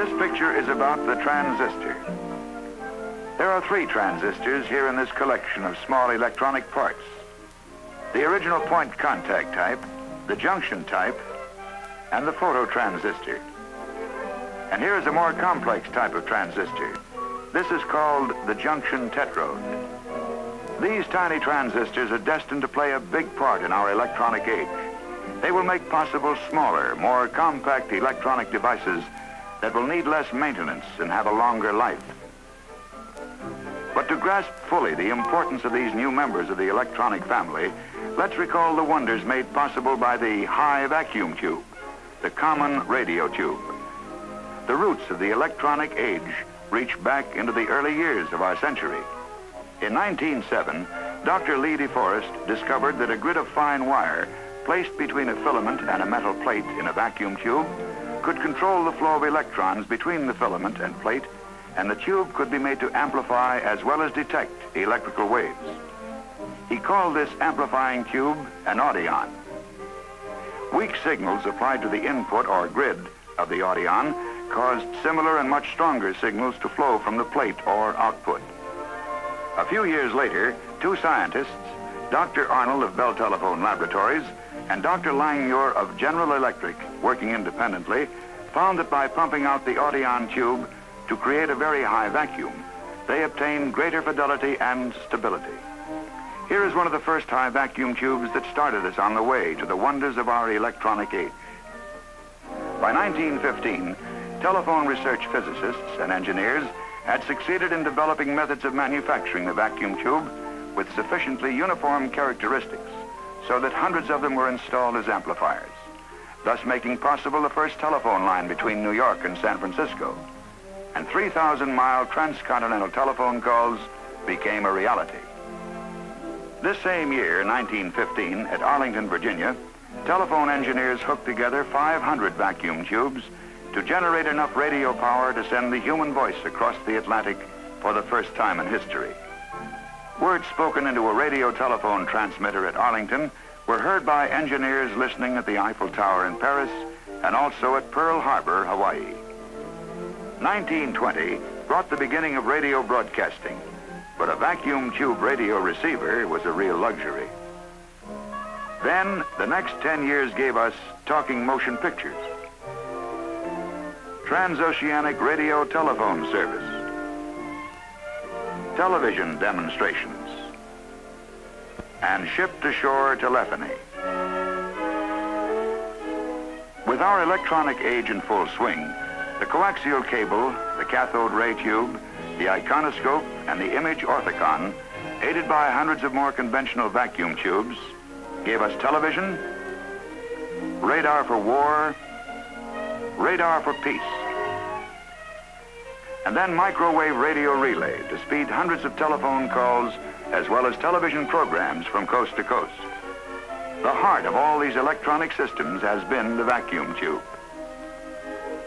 This picture is about the transistor. There are 3 transistors here in this collection of small electronic parts. The original point contact type, the junction type, and the phototransistor. And here is a more complex type of transistor. This is called the junction tetrode. These tiny transistors are destined to play a big part in our electronic age. They will make possible smaller, more compact electronic devices that will need less maintenance and have a longer life. But to grasp fully the importance of these new members of the electronic family, let's recall the wonders made possible by the high vacuum tube, the common radio tube. The roots of the electronic age reach back into the early years of our century. In 1907, Dr. Lee DeForest discovered that a grid of fine wire placed between a filament and a metal plate in a vacuum tube could control the flow of electrons between the filament and plate, and the tube could be made to amplify as well as detect electrical waves. He called this amplifying tube an audion. Weak signals applied to the input or grid of the audion caused similar and much stronger signals to flow from the plate or output. A few years later, 2 scientists, Dr. Arnold of Bell Telephone Laboratories and Dr. Langmuir of General Electric, working independently, found that by pumping out the audion tube to create a very high vacuum, they obtained greater fidelity and stability. Here is one of the first high vacuum tubes that started us on the way to the wonders of our electronic age. By 1915, telephone research physicists and engineers had succeeded in developing methods of manufacturing the vacuum tube with sufficiently uniform characteristics so that hundreds of them were installed as amplifiers, thus making possible the first telephone line between New York and San Francisco. And 3,000-mile transcontinental telephone calls became a reality. This same year, 1915, at Arlington, Virginia, telephone engineers hooked together 500 vacuum tubes to generate enough radio power to send the human voice across the Atlantic for the first time in history. Words spoken into a radio telephone transmitter at Arlington were heard by engineers listening at the Eiffel Tower in Paris and also at Pearl Harbor, Hawaii. 1920 brought the beginning of radio broadcasting, but a vacuum tube radio receiver was a real luxury. Then, the next 10 years gave us talking motion pictures, transoceanic radio telephone service, television demonstrations, and ship-to-shore telephony. With our electronic age in full swing, the coaxial cable, the cathode ray tube, the iconoscope, and the image orthicon, aided by hundreds of more conventional vacuum tubes, gave us television, radar for war, radar for peace, and then microwave radio relay to speed hundreds of telephone calls as well as television programs from coast to coast. The heart of all these electronic systems has been the vacuum tube.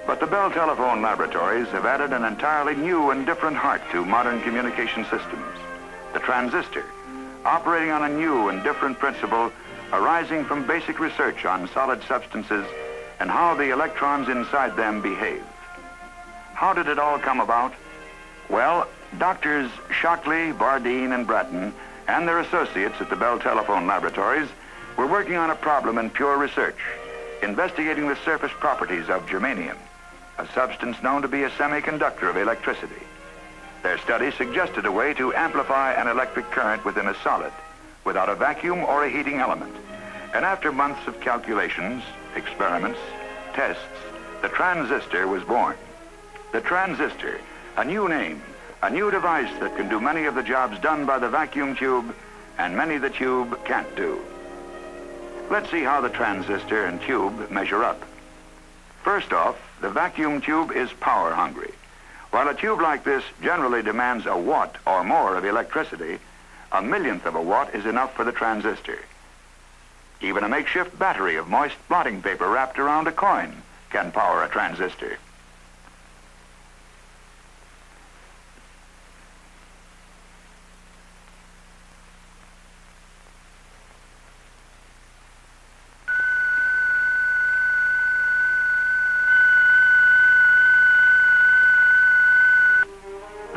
But the Bell Telephone Laboratories have added an entirely new and different heart to modern communication systems, the transistor, operating on a new and different principle arising from basic research on solid substances and how the electrons inside them behave. How did it all come about? Well, doctors Shockley, Bardeen, and Bratton and their associates at the Bell Telephone Laboratories were working on a problem in pure research, investigating the surface properties of germanium, a substance known to be a semiconductor of electricity. Their study suggested a way to amplify an electric current within a solid, without a vacuum or a heating element. And after months of calculations, experiments, tests, the transistor was born. The transistor, a new name, a new device that can do many of the jobs done by the vacuum tube and many the tube can't do. Let's see how the transistor and tube measure up. First off, the vacuum tube is power hungry. While a tube like this generally demands a watt or more of electricity, a millionth of a watt is enough for the transistor. Even a makeshift battery of moist blotting paper wrapped around a coin can power a transistor.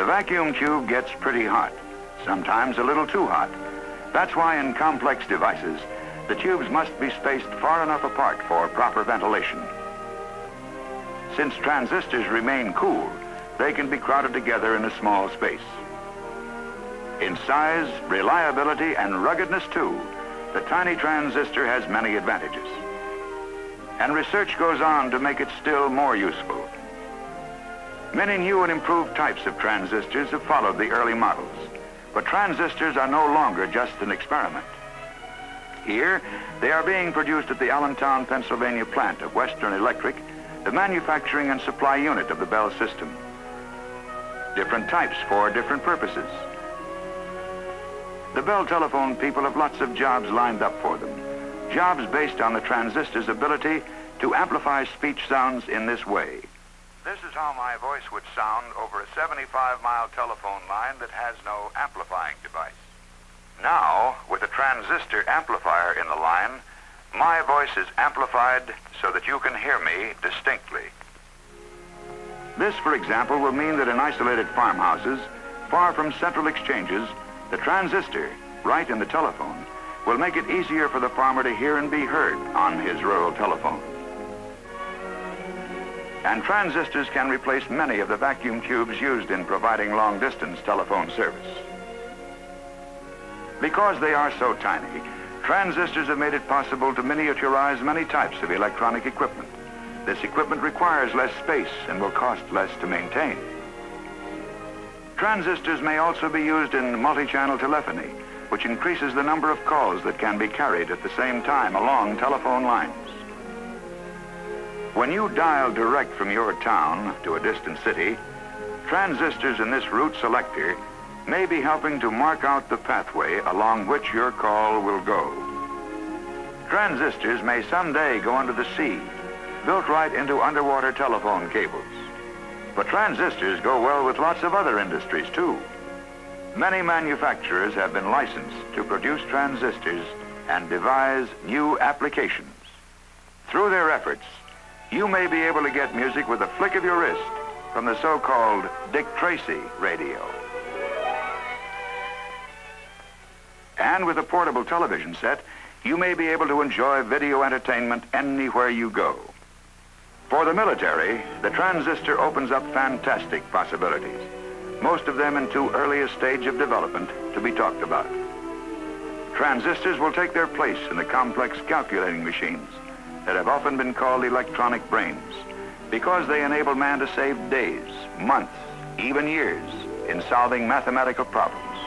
vacuum tube gets pretty hot, sometimes a little too hot. That's why in complex devices, the tubes must be spaced far enough apart for proper ventilation. Since transistors remain cool, they can be crowded together in a small space. In size, reliability, and ruggedness too, the tiny transistor has many advantages. And research goes on to make it still more useful. Many new and improved types of transistors have followed the early models, but transistors are no longer just an experiment. Here, they are being produced at the Allentown, Pennsylvania plant of Western Electric, the manufacturing and supply unit of the Bell system. Different types for different purposes. The Bell telephone people have lots of jobs lined up for them. Jobs based on the transistor's ability to amplify speech sounds in this way. This is how my voice would sound over a 75-mile telephone line that has no amplifying device. Now, with a transistor amplifier in the line, my voice is amplified so that you can hear me distinctly. This, for example, will mean that in isolated farmhouses, far from central exchanges, the transistor, right in the telephone, will make it easier for the farmer to hear and be heard on his rural telephone. And transistors can replace many of the vacuum tubes used in providing long-distance telephone service. Because they are so tiny, transistors have made it possible to miniaturize many types of electronic equipment. This equipment requires less space and will cost less to maintain. Transistors may also be used in multi-channel telephony, which increases the number of calls that can be carried at the same time along telephone lines. When you dial direct from your town to a distant city, transistors in this route selector may be helping to mark out the pathway along which your call will go. Transistors may someday go under the sea, built right into underwater telephone cables. But transistors go well with lots of other industries too. Many manufacturers have been licensed to produce transistors and devise new applications. Through their efforts, you may be able to get music with a flick of your wrist from the so-called Dick Tracy radio. And with a portable television set, you may be able to enjoy video entertainment anywhere you go. For the military, the transistor opens up fantastic possibilities, most of them in too early a stage of development to be talked about. Transistors will take their place in the complex calculating machines that have often been called electronic brains, because they enable man to save days, months, even years in solving mathematical problems.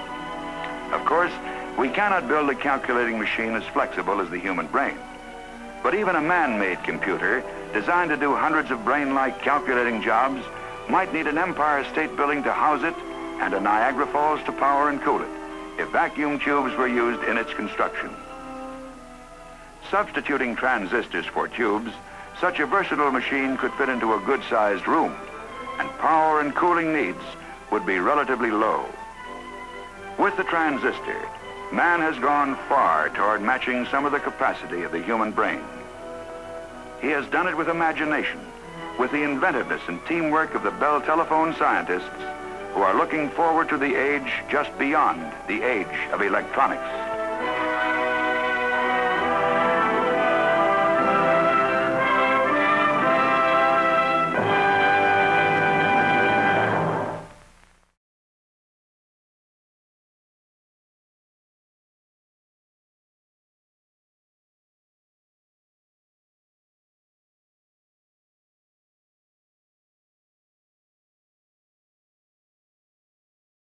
Of course, we cannot build a calculating machine as flexible as the human brain. But even a man-made computer designed to do hundreds of brain-like calculating jobs might need an Empire State Building to house it and a Niagara Falls to power and cool it if vacuum tubes were used in its construction. Substituting transistors for tubes, such a versatile machine could fit into a good-sized room, and power and cooling needs would be relatively low. With the transistor, man has gone far toward matching some of the capacity of the human brain. He has done it with imagination, with the inventiveness and teamwork of the Bell telephone scientists who are looking forward to the age just beyond the age of electronics.